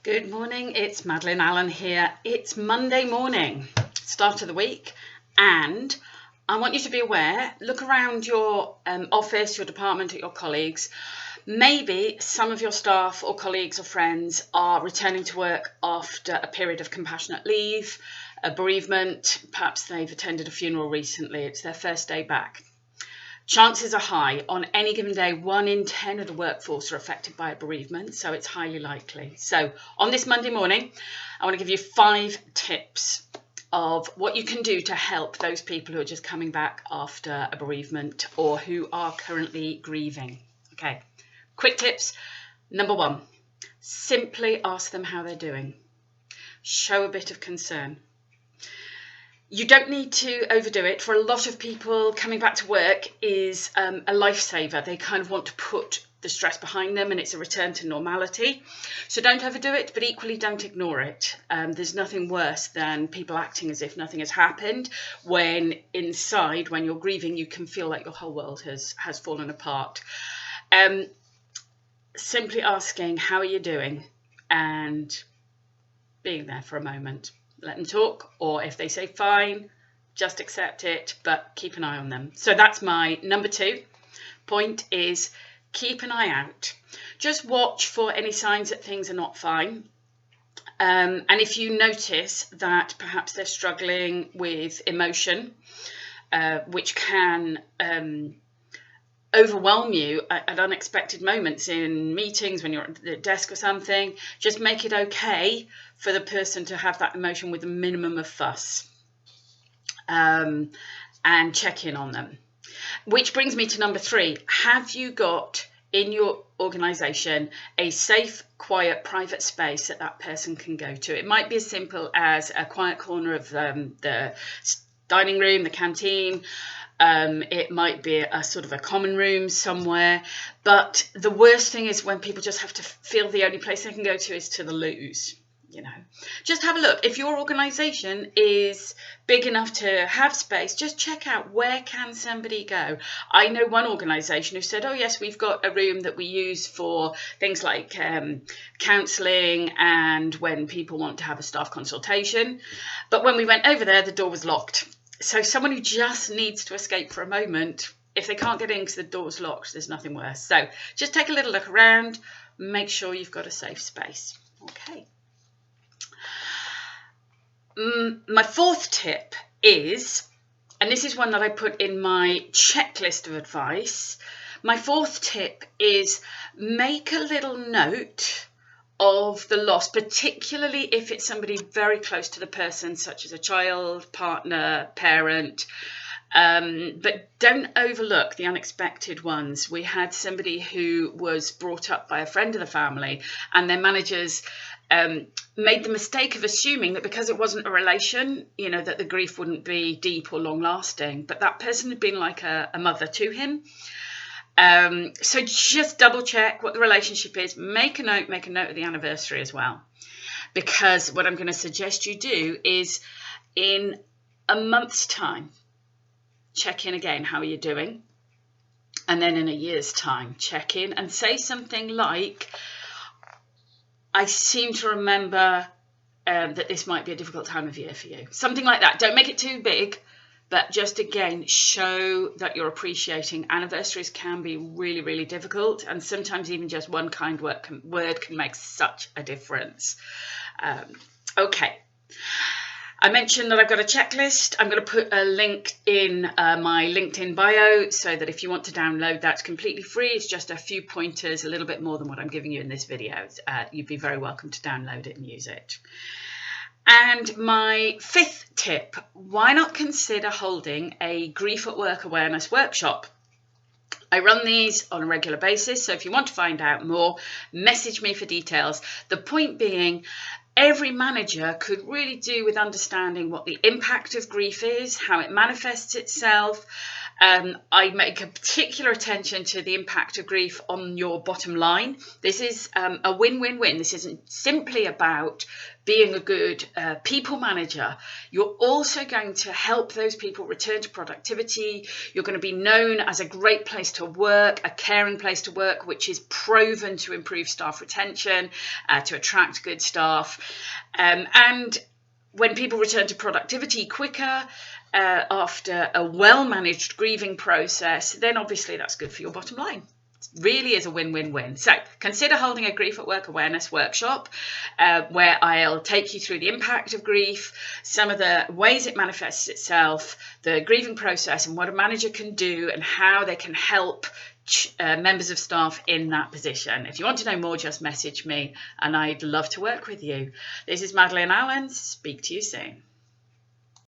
Good morning, it's Madeline Allen here. It's Monday morning, start of the week, and I want you to be aware, look around your office, your department, at your colleagues. Maybe some of your staff or colleagues or friends are returning to work after a period of compassionate leave, a bereavement, perhaps they've attended a funeral recently, it's their first day back. Chances are high, on any given day, 1 in 10 of the workforce are affected by a bereavement, so it's highly likely. So on this Monday morning, I want to give you 5 tips of what you can do to help those people who are just coming back after a bereavement or who are currently grieving. Okay, quick tips. Number 1, simply ask them how they're doing. Show a bit of concern. You don't need to overdo it. For a lot of people, coming back to work is a lifesaver. They kind of want to put the stress behind them and it's a return to normality. So don't overdo it, but equally don't ignore it. There's nothing worse than people acting as if nothing has happened when inside, when you're grieving, you can feel like your whole world has fallen apart. Simply asking, how are you doing? And being there for a moment. Let them talk, or if they say fine, just accept it, but keep an eye on them. So that's my number 2 point, is keep an eye out. Just watch for any signs that things are not fine. And if you notice that perhaps they're struggling with emotion, which can overwhelm you at unexpected moments in meetings, when you're at the desk or something, just make it okay for the person to have that emotion with a minimum of fuss, and check in on them. Which brings me to number 3. Have you got in your organisation a safe, quiet, private space that person can go to? It might be as simple as a quiet corner of the dining room, the canteen. It might be a sort of a common room somewhere, but the worst thing is when people just have to feel the only place they can go to is to the loos. Just have a look. If your organisation is big enough to have space, just check out, where can somebody go? I know one organisation who said, oh yes, we've got a room that we use for things like counselling and when people want to have a staff consultation, but when we went over there, the door was locked. So someone who just needs to escape for a moment, if they can't get in because the door's locked, there's nothing worse. So just take a little look around, make sure you've got a safe space. Okay. My 4th tip is, and this is one that I put in my checklist of advice, my 4th tip is make a little note of the loss, particularly if it's somebody very close to the person, such as a child, partner, parent, but don't overlook the unexpected ones. We had somebody who was brought up by a friend of the family, and their managers made the mistake of assuming that because it wasn't a relation, that the grief wouldn't be deep or long lasting, but that person had been like a mother to him. So just double check what the relationship is. Make a note of the anniversary as well, because what I'm going to suggest you do is in a month's time, check in again, how are you doing? And then in a year's time, check in and say something like, I seem to remember that this might be a difficult time of year for you. Something like that. Don't make it too big, but just again, show that you're appreciating. Anniversaries can be really, really difficult, and sometimes even just one kind word can make such a difference. Okay. I mentioned that I've got a checklist. I'm going to put a link in my LinkedIn bio so that if you want to download, that's completely free. It's just a few pointers, a little bit more than what I'm giving you in this video. You'd be very welcome to download it and use it. And my 5th tip, why not consider holding a Grief at Work awareness workshop? I run these on a regular basis, so if you want to find out more, message me for details. The point being, every manager could really do with understanding what the impact of grief is, how it manifests itself, I make a particular attention to the impact of grief on your bottom line. This is a win-win-win. This isn't simply about being a good people manager. You're also going to help those people return to productivity. You're going to be known as a great place to work, a caring place to work, which is proven to improve staff retention, to attract good staff. And when people return to productivity quicker after a well-managed grieving process, then obviously that's good for your bottom line. It really is a win-win-win. So consider holding a grief at work awareness workshop where I'll take you through the impact of grief, some of the ways it manifests itself, the grieving process and what a manager can do and how they can help members of staff in that position. If you want to know more, just message me and I'd love to work with you. This is Madeleine Allen. Speak to you soon.